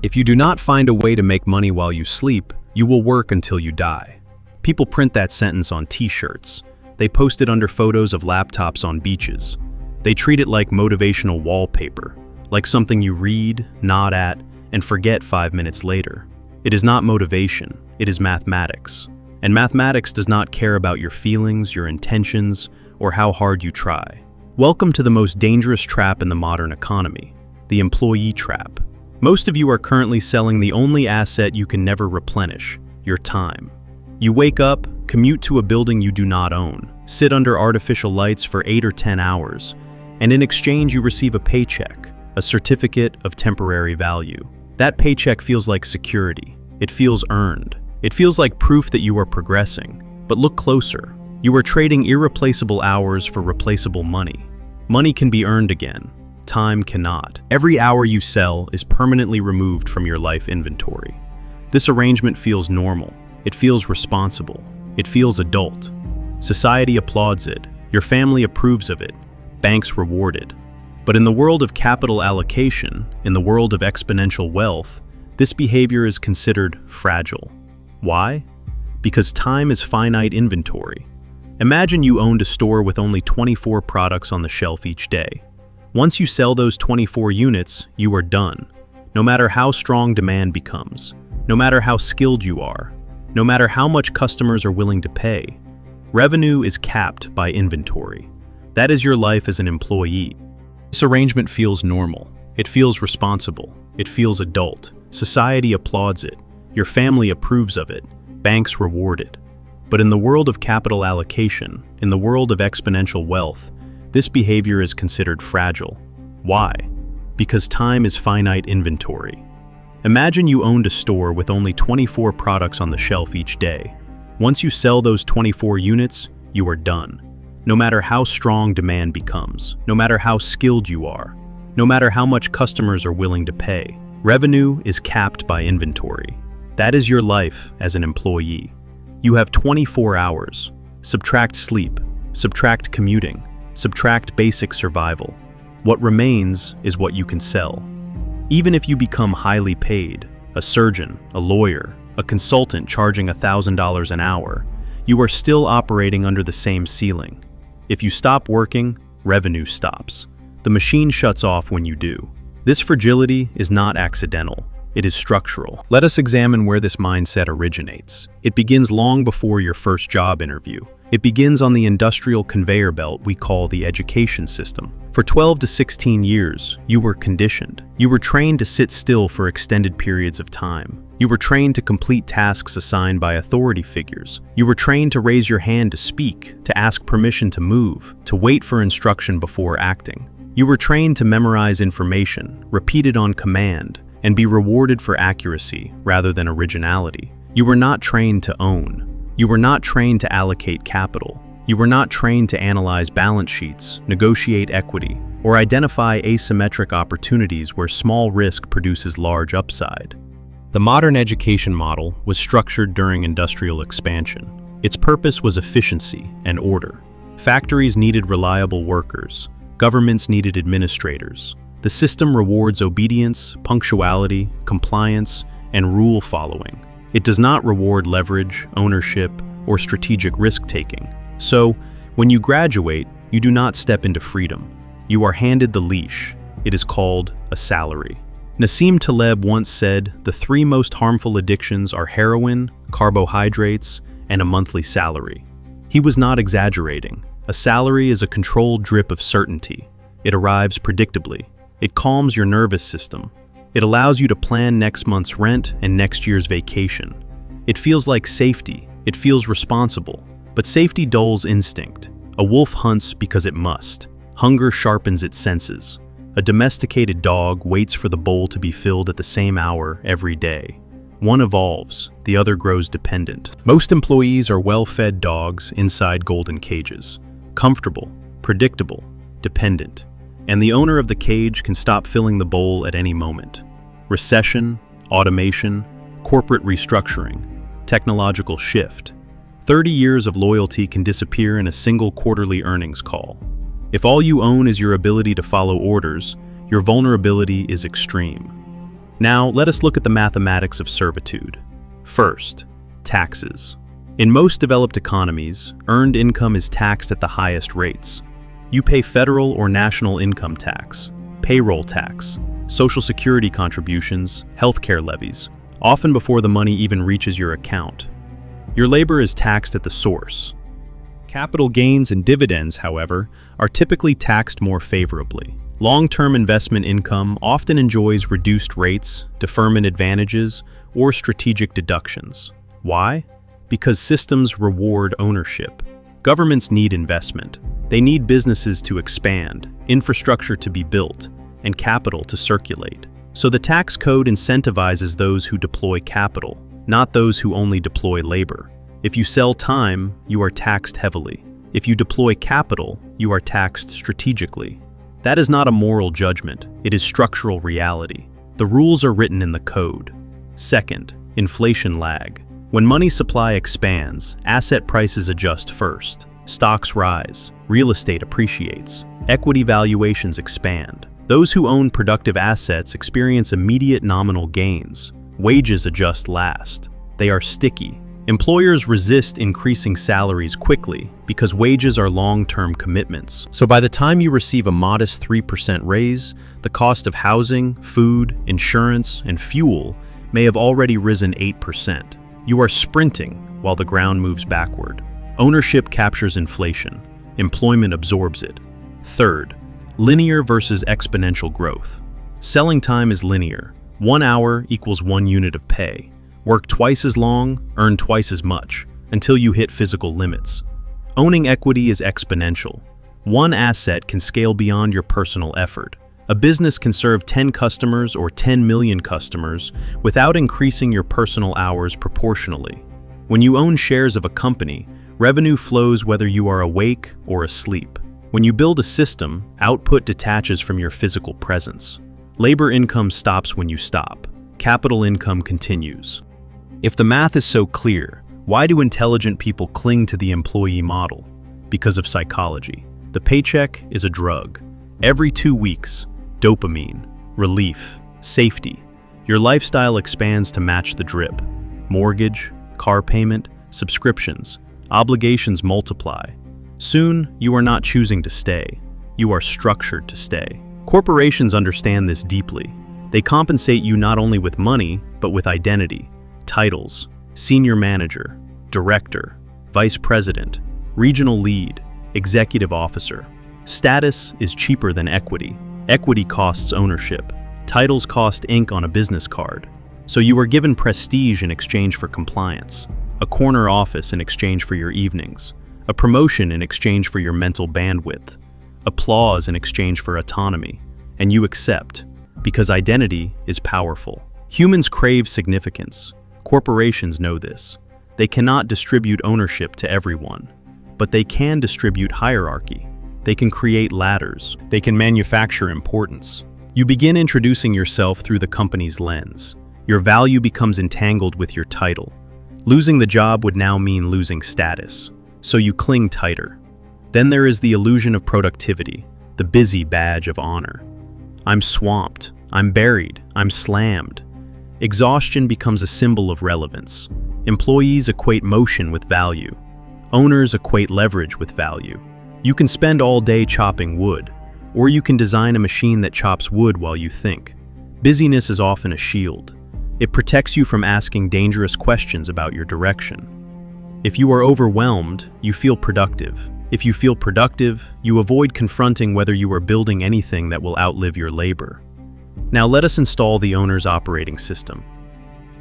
If you do not find a way to make money while you sleep, you will work until you die. People print that sentence on t-shirts. They post it under photos of laptops on beaches. They treat it like motivational wallpaper, like something you read, nod at, and forget 5 minutes later. It is not motivation, it is mathematics. And mathematics does not care about your feelings, your intentions, or how hard you try. Welcome to the most dangerous trap in the modern economy, the employee trap. Most of you are currently selling the only asset you can never replenish, your time. You wake up, commute to a building you do not own, sit under artificial lights for 8 or 10 hours, and in exchange you receive a paycheck, a certificate of temporary value. That paycheck feels like security. It feels earned. It feels like proof that you are progressing. But look closer. You are trading irreplaceable hours for replaceable money. Money can be earned again. Time cannot. Every hour you sell is permanently removed from your life inventory. This arrangement feels normal. It feels responsible. It feels adult. Society applauds it. Your family approves of it. Banks reward it. But in the world of capital allocation, in the world of exponential wealth, this behavior is considered fragile. Why? Because time is finite inventory. Imagine you owned a store with only 24 products on the shelf each day. Once you sell those 24 units, you are done. No matter how strong demand becomes, no matter how skilled you are, no matter how much customers are willing to pay, revenue is capped by inventory. That is your life as an employee. This arrangement feels normal. It feels responsible. It feels adult. Society applauds it. Your family approves of it. Banks reward it. But in the world of capital allocation, in the world of exponential wealth, this behavior is considered fragile. Why? Because time is finite inventory. Imagine you owned a store with only 24 products on the shelf each day. Once you sell those 24 units, you are done. No matter how strong demand becomes, no matter how skilled you are, no matter how much customers are willing to pay, revenue is capped by inventory. That is your life as an employee. You have 24 hours. Subtract sleep, subtract commuting, subtract basic survival. What remains is what you can sell. Even if you become highly paid, a surgeon, a lawyer, a consultant charging $1,000 an hour, you are still operating under the same ceiling. If you stop working, revenue stops. The machine shuts off when you do. This fragility is not accidental. It is structural. Let us examine where this mindset originates. It begins long before your first job interview. It begins on the industrial conveyor belt we call the education system. For 12 to 16 years, you were conditioned. You were trained to sit still for extended periods of time. You were trained to complete tasks assigned by authority figures. You were trained to raise your hand to speak, to ask permission to move, to wait for instruction before acting. You were trained to memorize information, repeat it on command, and be rewarded for accuracy rather than originality. You were not trained to own. You were not trained to allocate capital. You were not trained to analyze balance sheets, negotiate equity, or identify asymmetric opportunities where small risk produces large upside. The modern education model was structured during industrial expansion. Its purpose was efficiency and order. Factories needed reliable workers. Governments needed administrators. The system rewards obedience, punctuality, compliance, and rule following. It does not reward leverage, ownership, or strategic risk-taking. So, when you graduate, you do not step into freedom. You are handed the leash. It is called a salary. Nassim Taleb once said, "The three most harmful addictions are heroin, carbohydrates, and a monthly salary." He was not exaggerating. A salary is a controlled drip of certainty. It arrives predictably. It calms your nervous system. It allows you to plan next month's rent and next year's vacation. It feels like safety. It feels responsible. But safety dulls instinct. A wolf hunts because it must. Hunger sharpens its senses. A domesticated dog waits for the bowl to be filled at the same hour every day. One evolves, the other grows dependent. Most employees are well-fed dogs inside golden cages. Comfortable, predictable, dependent. And the owner of the cage can stop filling the bowl at any moment. Recession, automation, corporate restructuring, technological shift. 30 years of loyalty can disappear in a single quarterly earnings call. If all you own is your ability to follow orders, your vulnerability is extreme. Now, let us look at the mathematics of servitude. First, taxes. In most developed economies, earned income is taxed at the highest rates. You pay federal or national income tax, payroll tax, social security contributions, healthcare levies, often before the money even reaches your account. Your labor is taxed at the source. Capital gains and dividends, however, are typically taxed more favorably. Long-term investment income often enjoys reduced rates, deferment advantages, or strategic deductions. Why? Because systems reward ownership. Governments need investment. They need businesses to expand, infrastructure to be built, and capital to circulate. So the tax code incentivizes those who deploy capital, not those who only deploy labor. If you sell time, you are taxed heavily. If you deploy capital, you are taxed strategically. That is not a moral judgment, it is structural reality. The rules are written in the code. Second, inflation lag. When money supply expands, asset prices adjust first. Stocks rise, real estate appreciates, equity valuations expand. Those who own productive assets experience immediate nominal gains. Wages adjust last. They are sticky. Employers resist increasing salaries quickly because wages are long-term commitments. So by the time you receive a modest 3% raise, the cost of housing, food, insurance, and fuel may have already risen 8%. You are sprinting while the ground moves backward. Ownership captures inflation. Employment absorbs it. Third, linear versus exponential growth. Selling time is linear. 1 hour equals 1 unit of pay. Work twice as long, earn twice as much, until you hit physical limits. Owning equity is exponential. One asset can scale beyond your personal effort. A business can serve 10 customers or 10 million customers without increasing your personal hours proportionally. When you own shares of a company, revenue flows whether you are awake or asleep. When you build a system, output detaches from your physical presence. Labor income stops when you stop. Capital income continues. If the math is so clear, why do intelligent people cling to the employee model? Because of psychology. The paycheck is a drug. Every 2 weeks, dopamine, relief, safety. Your lifestyle expands to match the drip. Mortgage, car payment, subscriptions, obligations multiply. Soon, you are not choosing to stay. You are structured to stay. Corporations understand this deeply. They compensate you not only with money, but with identity. Titles: senior manager, director, vice president, regional lead, executive officer. Status is cheaper than equity. Equity costs ownership. Titles cost ink on a business card. So you are given prestige in exchange for compliance, a corner office in exchange for your evenings, a promotion in exchange for your mental bandwidth, applause in exchange for autonomy, and you accept, because identity is powerful. Humans crave significance. Corporations know this. They cannot distribute ownership to everyone, but they can distribute hierarchy. They can create ladders. They can manufacture importance. You begin introducing yourself through the company's lens. Your value becomes entangled with your title. Losing the job would now mean losing status, so you cling tighter. Then there is the illusion of productivity, the busy badge of honor. I'm swamped, I'm buried, I'm slammed. Exhaustion becomes a symbol of relevance. Employees equate motion with value. Owners equate leverage with value. You can spend all day chopping wood, or you can design a machine that chops wood while you think. Busyness is often a shield. It protects you from asking dangerous questions about your direction. If you are overwhelmed, you feel productive. If you feel productive, you avoid confronting whether you are building anything that will outlive your labor. Now let us install the owner's operating system.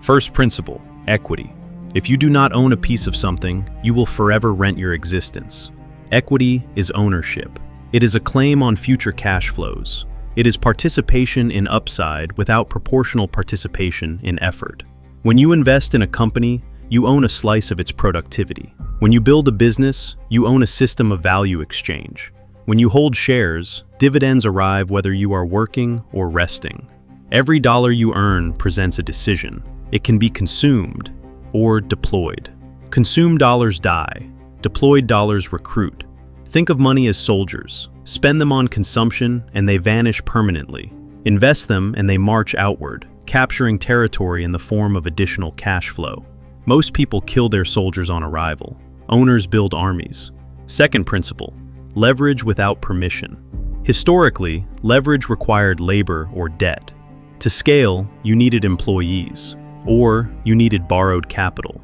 First principle, equity. If you do not own a piece of something, you will forever rent your existence. Equity is ownership. It is a claim on future cash flows. It is participation in upside without proportional participation in effort. When you invest in a company, you own a slice of its productivity. When you build a business, you own a system of value exchange. When you hold shares, dividends arrive whether you are working or resting. Every dollar you earn presents a decision. It can be consumed or deployed. Consumed dollars die. Deployed dollars recruit. Think of money as soldiers. Spend them on consumption and they vanish permanently. Invest them and they march outward. capturing territory in the form of additional cash flow. Most people kill their soldiers on arrival. Owners build armies. Second principle, leverage without permission. Historically, leverage required labor or debt. To scale, you needed employees, or you needed borrowed capital.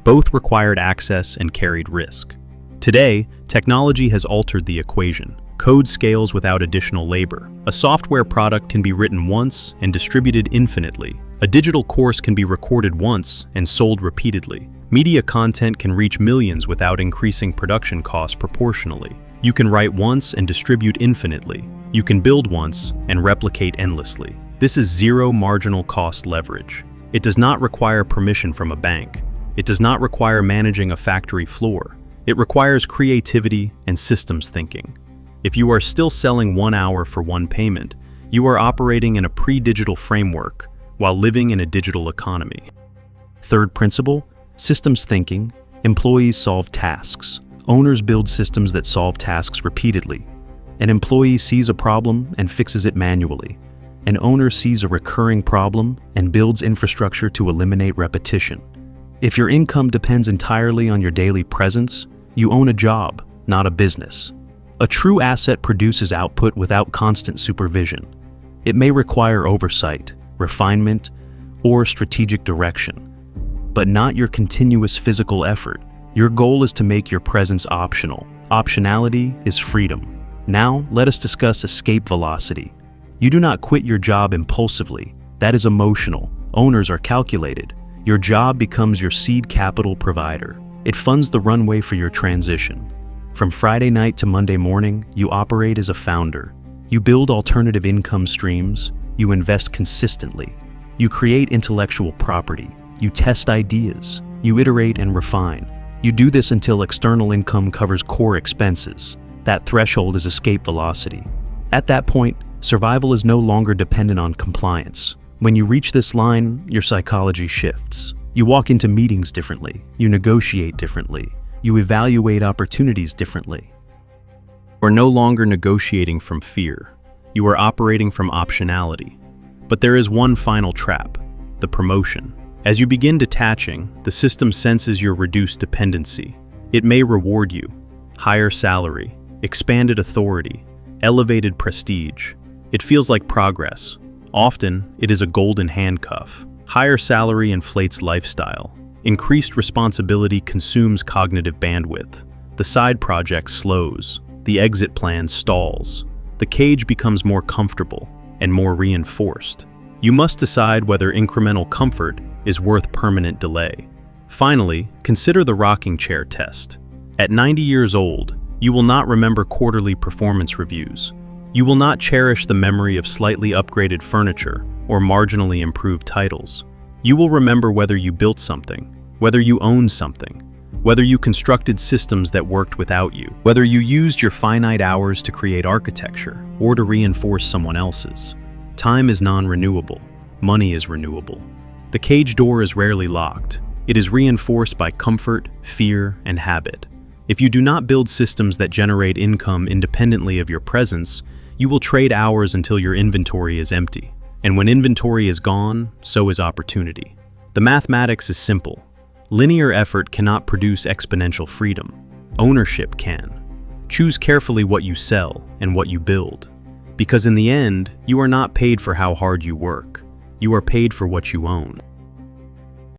Both required access and carried risk. Today, technology has altered the equation. Code scales without additional labor. A software product can be written once and distributed infinitely. A digital course can be recorded once and sold repeatedly. Media content can reach millions without increasing production costs proportionally. You can write once and distribute infinitely. You can build once and replicate endlessly. This is zero marginal cost leverage. It does not require permission from a bank. It does not require managing a factory floor. It requires creativity and systems thinking. If you are still selling 1 hour for one payment, you are operating in a pre-digital framework while living in a digital economy. Third principle, systems thinking. Employees solve tasks. Owners build systems that solve tasks repeatedly. An employee sees a problem and fixes it manually. An owner sees a recurring problem and builds infrastructure to eliminate repetition. If your income depends entirely on your daily presence, you own a job, not a business. A true asset produces output without constant supervision. It may require oversight, refinement, or strategic direction, but not your continuous physical effort. Your goal is to make your presence optional. Optionality is freedom. Now, let us discuss escape velocity. You do not quit your job impulsively. That is emotional. Owners are calculated. Your job becomes your seed capital provider. It funds the runway for your transition. From Friday night to Monday morning, you operate as a founder. You build alternative income streams. You invest consistently. You create intellectual property. You test ideas. You iterate and refine. You do this until external income covers core expenses. That threshold is escape velocity. At that point, survival is no longer dependent on compliance. When you reach this line, your psychology shifts. You walk into meetings differently. You negotiate differently. You evaluate opportunities differently. You are no longer negotiating from fear. You are operating from optionality. But there is one final trap, the promotion. As you begin detaching, the system senses your reduced dependency. It may reward you. Higher salary, expanded authority, elevated prestige. It feels like progress. Often, it is a golden handcuff. Higher salary inflates lifestyle. Increased responsibility consumes cognitive bandwidth. The side project slows. The exit plan stalls. The cage becomes more comfortable and more reinforced. You must decide whether incremental comfort is worth permanent delay. Finally, consider the rocking chair test. At 90 years old, you will not remember quarterly performance reviews. You will not cherish the memory of slightly upgraded furniture or marginally improved titles. You will remember whether you built something, whether you owned something, whether you constructed systems that worked without you, whether you used your finite hours to create architecture or to reinforce someone else's. Time is non-renewable. Money is renewable. The cage door is rarely locked. It is reinforced by comfort, fear, and habit. If you do not build systems that generate income independently of your presence, you will trade hours until your inventory is empty. And when inventory is gone, so is opportunity. The mathematics is simple. Linear effort cannot produce exponential freedom. Ownership can. Choose carefully what you sell and what you build. Because in the end, you are not paid for how hard you work. You are paid for what you own.